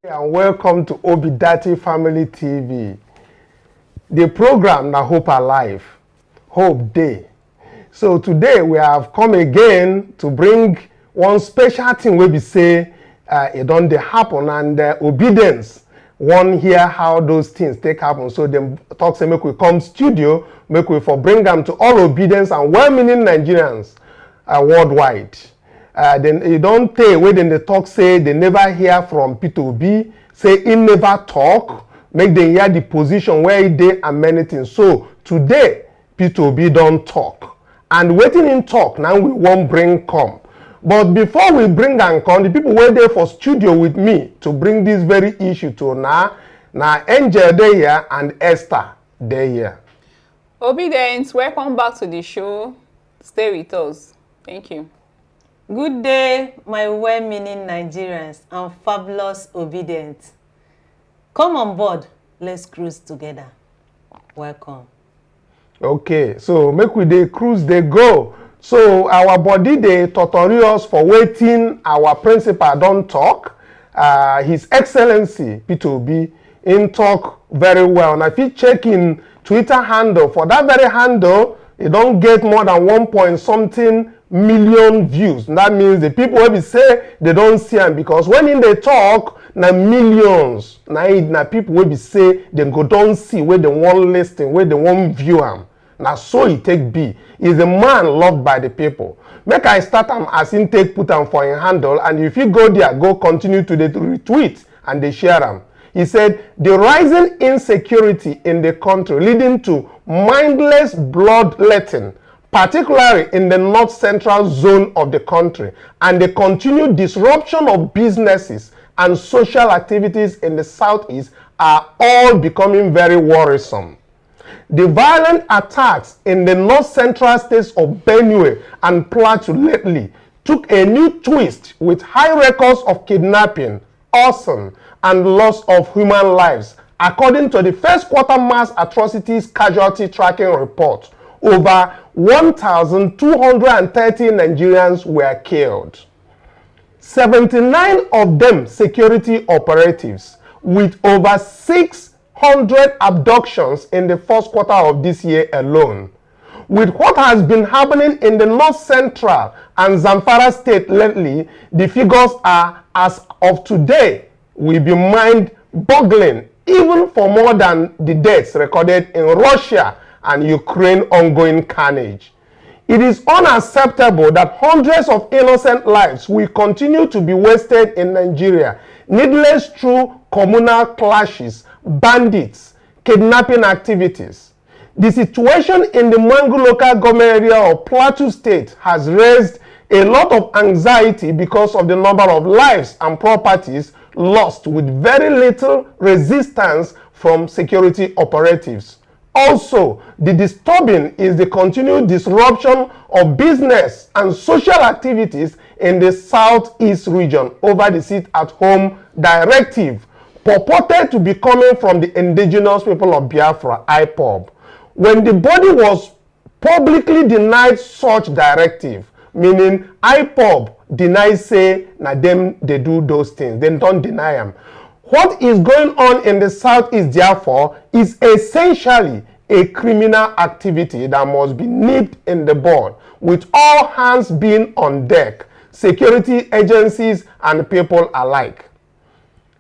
And welcome to Obidati Family TV. The program na Hope Alive, Hope Day. So today we have come again to bring one special thing where we say it don't happen and obedience. One hear how those things take happen. So them talk say make we come studio, make we for bring them to all obedience and well-meaning Nigerians worldwide. Then you don't tell where then they talk say they never hear from P2B, say he never talk, make them hear the position where they and many things. So today P2B don't talk. And waiting in talk, now we won't bring come. But before we bring and come, the people were there for studio with me to bring this very issue to now Angel they here and Esther they here. Obedience, welcome back to the show. Stay with us. Thank you. Good day, my well-meaning Nigerians and fabulous obedience. Come on board, let's cruise together. Welcome. Okay, so make we dey cruise dey go. So our body dey torture us for waiting. Our principal don't talk. His Excellency P2B in talk very well. And if you check in Twitter handle, for that very handle, it don't get more than 1 point something million views. And that means the people will be say they don't see them because when in they talk, na millions. Na people will be say they go don't see where they want listen, where they want view them. Now so it take be. He's a man loved by the people. Make I start him as in take put him for a handle, and if you go there, go continue to the retweet and they share them. He said the rising insecurity in the country leading to mindless bloodletting, particularly in the north central zone of the country, and the continued disruption of businesses and social activities in the southeast are all becoming very worrisome. The violent attacks in the north central states of Benue and Plateau lately took a new twist with high records of kidnapping, arson, and loss of human lives. According to the first quarter mass atrocities casualty tracking report, over 1,230 Nigerians were killed. 79 of them security operatives, with over 600 abductions in the first quarter of this year alone. With what has been happening in the north central and Zamfara state lately, the figures are, as of today, will be mind-boggling, even for more than the deaths recorded in Russia and Ukraine ongoing carnage. It is unacceptable that hundreds of innocent lives will continue to be wasted in Nigeria, needless through communal clashes, bandits, kidnapping activities. The situation in the Mangu local government area of Plateau State has raised a lot of anxiety because of the number of lives and properties lost with very little resistance from security operatives. Also, the disturbing is the continued disruption of business and social activities in the southeast region over the sit-at-home directive purported to be coming from the indigenous people of Biafra, IPOB. When the body was publicly denied such directive, meaning IPOB denies say na them they do those things, then don't deny them. What is going on in the southeast, therefore, is essentially a criminal activity that must be nipped in the bud, with all hands being on deck, security agencies and people alike.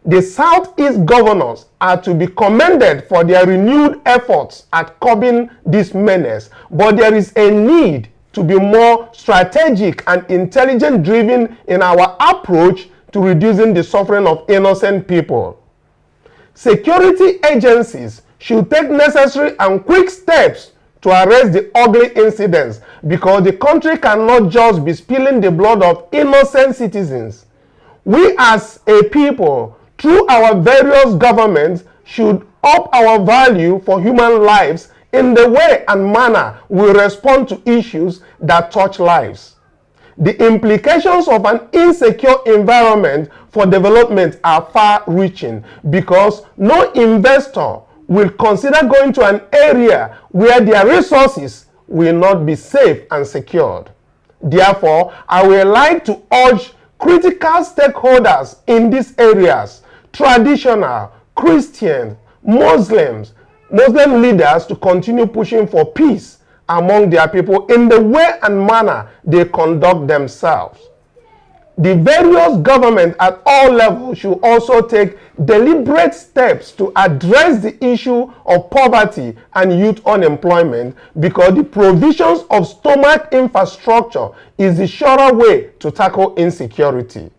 The southeast governors are to be commended for their renewed efforts at curbing this menace, but there is a need to be more strategic and intelligent-driven in our approach to reducing the suffering of innocent people. Security agencies should take necessary and quick steps to arrest the ugly incidents because the country cannot just be spilling the blood of innocent citizens. We as a people, through our various governments, should up our value for human lives in the way and manner we respond to issues that touch lives. The implications of an insecure environment for development are far-reaching because no investor will consider going to an area where their resources will not be safe and secured. Therefore, I would like to urge critical stakeholders in these areas traditional, Christian, Muslim leaders to continue pushing for peace among their people in the way and manner they conduct themselves. The various governments at all levels should also take deliberate steps to address the issue of poverty and youth unemployment, because the provisions of stomach infrastructure is the surer way to tackle insecurity.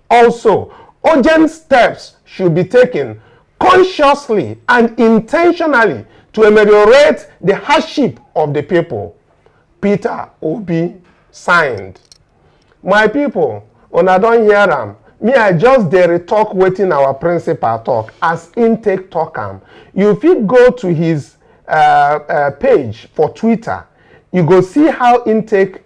Also, urgent steps should be taken consciously and intentionally to ameliorate the hardship of the people. Peter Obi signed. My people, una don hear am. Me, I just dey talk wetin our principal talk as intake talk am. You fit go to his page for Twitter. You go see how intake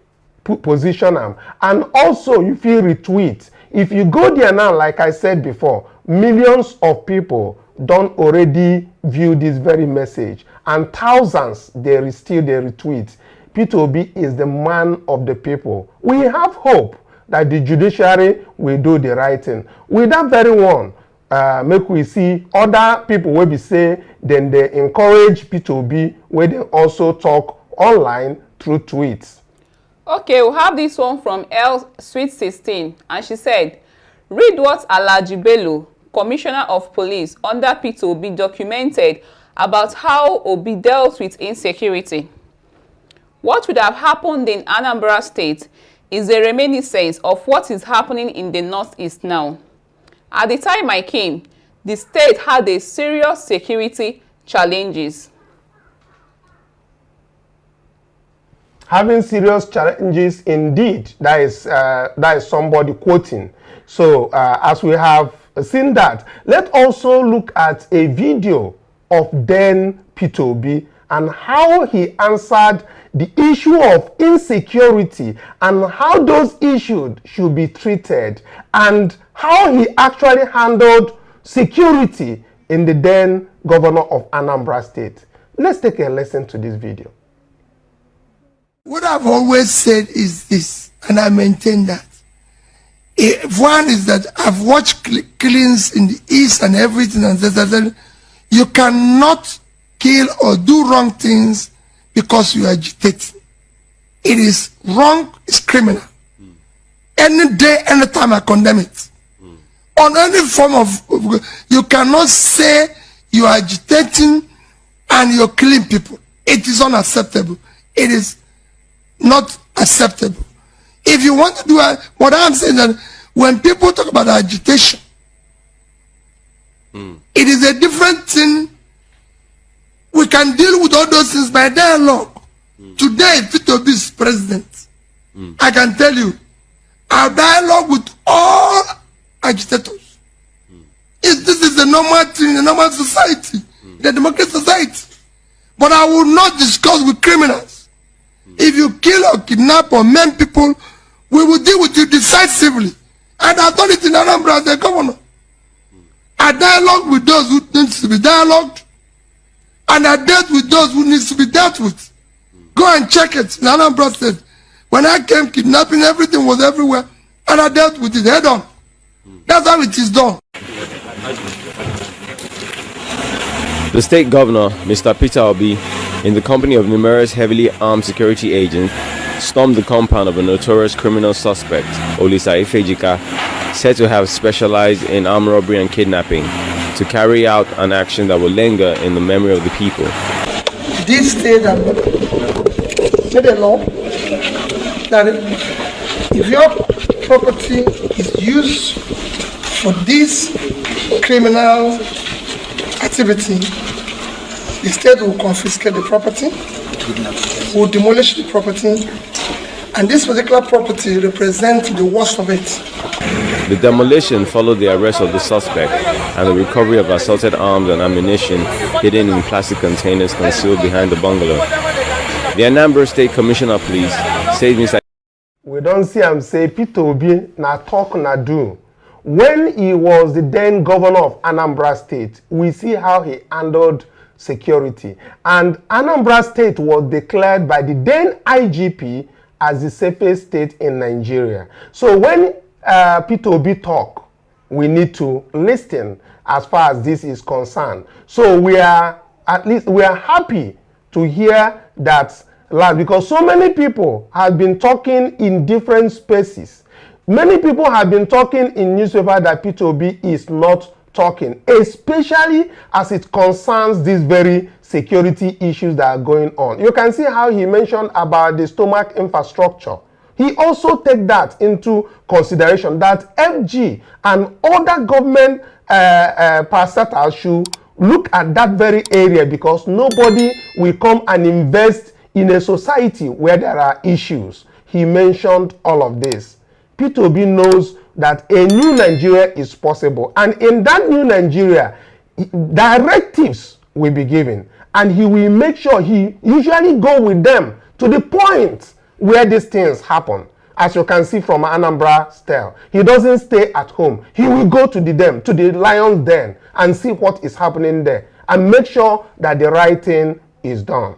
position am, and also you fit retweet. If you go there now, like I said before, millions of people don already view this very message, and thousands they still dey retweet. Peter Obi is the man of the people. We have hope that the judiciary will do the right thing. With that very one, make we see other people will be say, then they encourage Peter Obi, where they also talk online through tweets. Okay, we'll have this one from L Sweet 16, and she said, read what Alhaji Bello, Commissioner of Police under Peter Obi, documented about how Obi dealt with insecurity. What would have happened in Anambra State is a reminiscence of what is happening in the Northeast now. At the time I came, the state had a serious security challenges. Having serious challenges indeed, that is somebody quoting. So as we have seen that, let's also look at a video of then Peter Obi and how he answered the issue of insecurity and how those issues should be treated, and how he actually handled security in the then governor of Anambra State. Let's take a listen to this video. What I've always said is this, and I maintain that. One is that I've watched killings in the East and everything, and you cannot kill or do wrong things because you agitate. It is wrong, it's criminal. Any day, anytime I condemn it. On any form of, you cannot say you are agitating and you're killing people. It is unacceptable. It is not acceptable. If you want to do what I'm saying, that when people talk about agitation, it is a different thing. We can deal with all those things by dialogue. Today, Peter Obi is president. I can tell you, our dialogue with all agitators. This is a normal thing in a normal society, in a democratic society. But I will not discuss with criminals. If you kill or kidnap or maim people, we will deal with you decisively. And I've done it in Anambra as the governor. I dialogue with those who needs to be dialogued, and I dealt with those who needs to be dealt with. Go and check it in Anambra State. When I came, kidnapping, everything was everywhere, and I dealt with it head on. That's how it is done. The state governor, Mr. Peter Obi, in the company of numerous heavily armed security agents, stormed the compound of a notorious criminal suspect, Olisa Ifejika, said to have specialized in armed robbery and kidnapping, to carry out an action that will linger in the memory of the people. This state made a law that if your property is used for this criminal activity, the state will confiscate the property, will demolish the property, and this particular property represents the worst of it. The demolition followed the arrest of the suspect and the recovery of assorted arms and ammunition hidden in plastic containers concealed behind the bungalow. The Anambra State Commissioner of Police says Mr. We don't see him say Peter Obi na talk na do. When he was the then governor of Anambra State, we see how he handled security. And Anambra State was declared by the then IGP as the safest state in Nigeria. So when Peter Obi talk, we need to listen as far as this is concerned. So we are happy to hear that, because so many people have been talking in different spaces. Many people have been talking in newspaper that Peter Obi is not talking, especially as it concerns these very security issues that are going on. You can see how he mentioned about the stomach infrastructure. He also take that into consideration, that FG and other government parastatals should look at that very area, because nobody will come and invest in a society where there are issues. He mentioned all of this. Peter Obi knows that a new Nigeria is possible, and in that new Nigeria, directives will be given, and he will make sure he usually go with them to the point where these things happen. As you can see from Anambra style, he doesn't stay at home. He will go to the lion's den, and see what is happening there, and make sure that the right thing is done.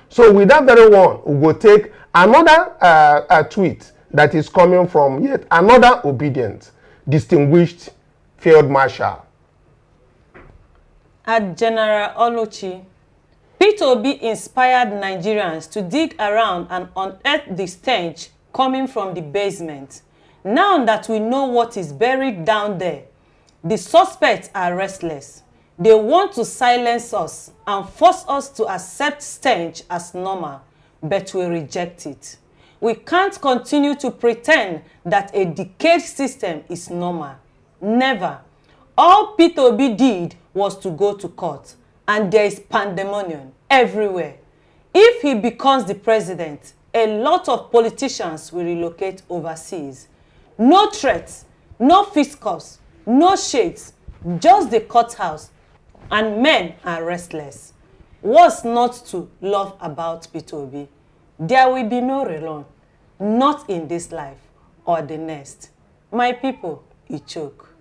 So with that very one, we will take another tweet that is coming from yet another obedient, distinguished Field Marshal. At General Oluchi, Peter Obi inspired Nigerians to dig around and unearth the stench coming from the basement. Now that we know what is buried down there, the suspects are restless. They want to silence us and force us to accept stench as normal, but we reject it. We can't continue to pretend that a decayed system is normal. Never. All Peter Obi did was to go to court, and there is pandemonium everywhere. If he becomes the president, a lot of politicians will relocate overseas. No threats, no fiscals, no shades, just the courthouse, and men are restless. What's not to love about Peter Obi? There will be no rerun, not in this life or the next. My people, he choke.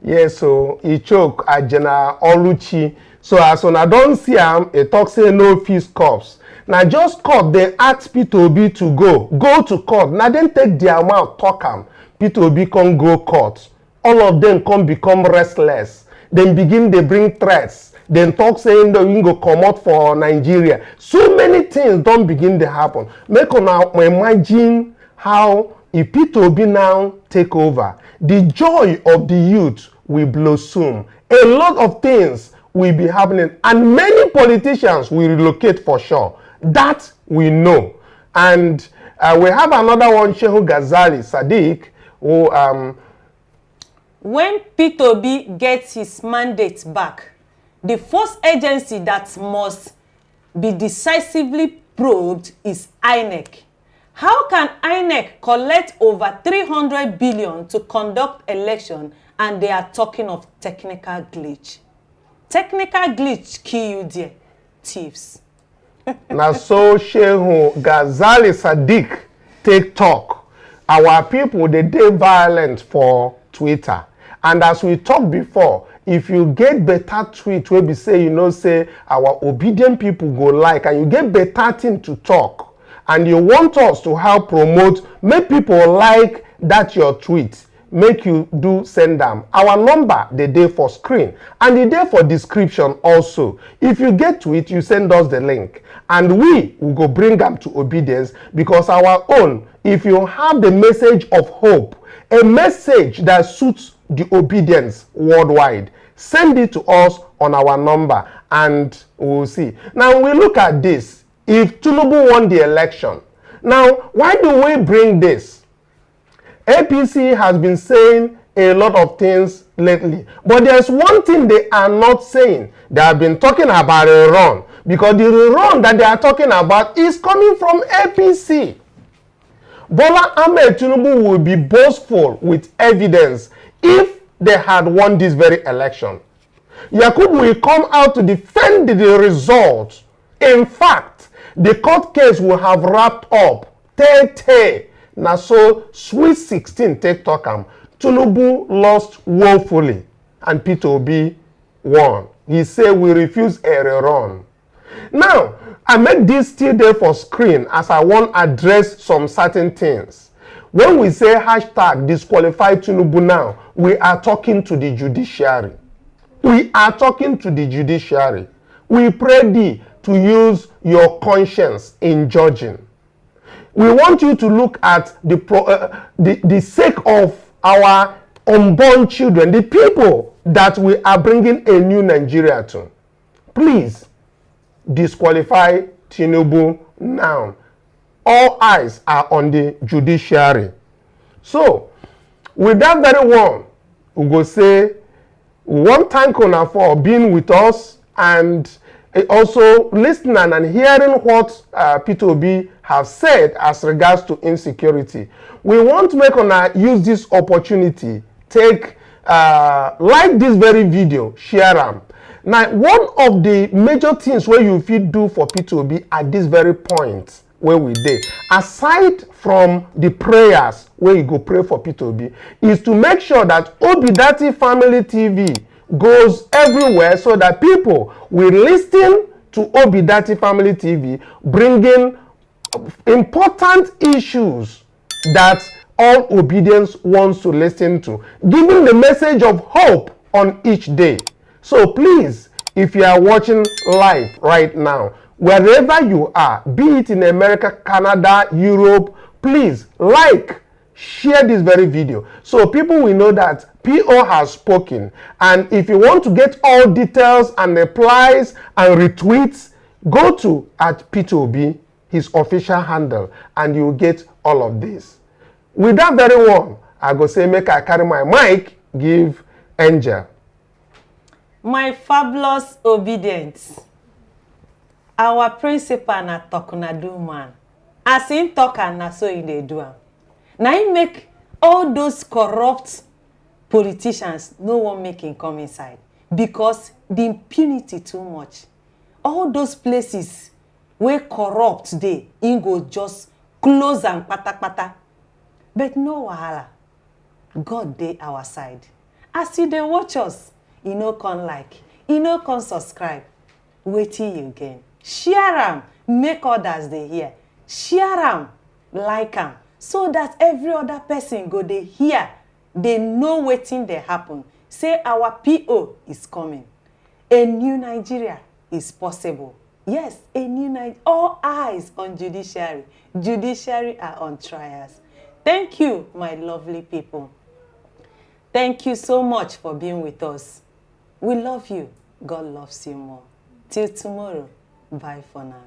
Yes, so he choke at General Oluchi. So as when I don't see him, he talk say no fees cups. Now just court, they ask Peter Obi to go to court. Now then take their mouth, talk him. Peter Obi can't go court. All of them come become restless. Then begin they bring threats. Then talk saying that we go come out for Nigeria. So many things don't begin to happen. Make now imagine how if Peter Obi now take over, the joy of the youth will blossom. A lot of things will be happening, and many politicians will relocate for sure. That we know. And we have another one, Shehu Ghazali Sadiq, who when Peter Obi gets his mandate back, the first agency that must be decisively probed is INEC. How can INEC collect over 300 billion to conduct election, and they are talking of technical glitch? Technical glitch kill you there, thieves. Now so Shehu Ghazali Sadiq take talk. Our people, they violent for Twitter. And as we talked before, if you get better tweet where we say, say our obedient people go like, and you get better thing to talk, and you want us to help promote, make people like that your tweet, make you do send them. Our number, the day for screen, and the day for description also. If you get tweet, you send us the link, and we will go bring them to obedience, because our own, if you have the message of hope, a message that suits the obedience worldwide, send it to us on our number, and we'll see. Now we look at this. If Tinubu won the election, now why do we bring this? APC has been saying a lot of things lately, but there's one thing they are not saying. They have been talking about a run, because the run that they are talking about is coming from APC. Bola Ahmed Tinubu will be boastful with evidence if they had won this very election. Yakub will come out to defend the result. In fact, the court case will have wrapped up. Now so Sweet 16 take Tokam. Tinubu lost woefully, and Peter Obi won. He said we refuse a rerun. Now, I make this still there for screen as I want to address some certain things. When we say hashtag disqualify Tinubu now, we are talking to the judiciary. We are talking to the judiciary. We pray thee to use your conscience in judging. We want you to look at the sake of our unborn children, the people that we are bringing a new Nigeria to. Please disqualify Tinubu now. All eyes are on the judiciary. So, with that very one, we go say, we want to thank Una for being with us and also listening and hearing what Peter Obi have said as regards to insecurity. We want to make Una use this opportunity, take, like this very video, share them. Now, one of the major things where you fit do for Peter Obi at this very point where we dey, aside from the prayers where you go pray for Peter Obi, is to make sure that Obidati Family TV goes everywhere so that people will listen to Obidati Family TV, bringing important issues that all obedience wants to listen to, giving the message of hope on each day. So please, if you are watching live right now, wherever you are, be it in America, Canada, Europe, please like, share this very video so people will know that PO has spoken. And if you want to get all details and replies and retweets, go to @P2B, his official handle, and you'll get all of this. With that very one, I go say make I carry my mic, give Angel. My fabulous obedience. Our principal na talk na do man. As in talk and na so in dey do am. Now he make all those corrupt politicians no one make him come inside because the impunity too much. All those places where corrupt dey, he go just close and pata. But no wahala. God dey our side. As you dey watch us, you no come like, you no come subscribe. Wetin you gain? Share am, make others dey hear. Share am, like am, so that every other person go dey hear, they know wetin dey happen. Say our PO is coming. A new Nigeria is possible. Yes, a new Nigeria. All eyes on judiciary. Judiciary are on trials. Thank you, my lovely people. Thank you so much for being with us. We love you. God loves you more. Till tomorrow. Bye for now.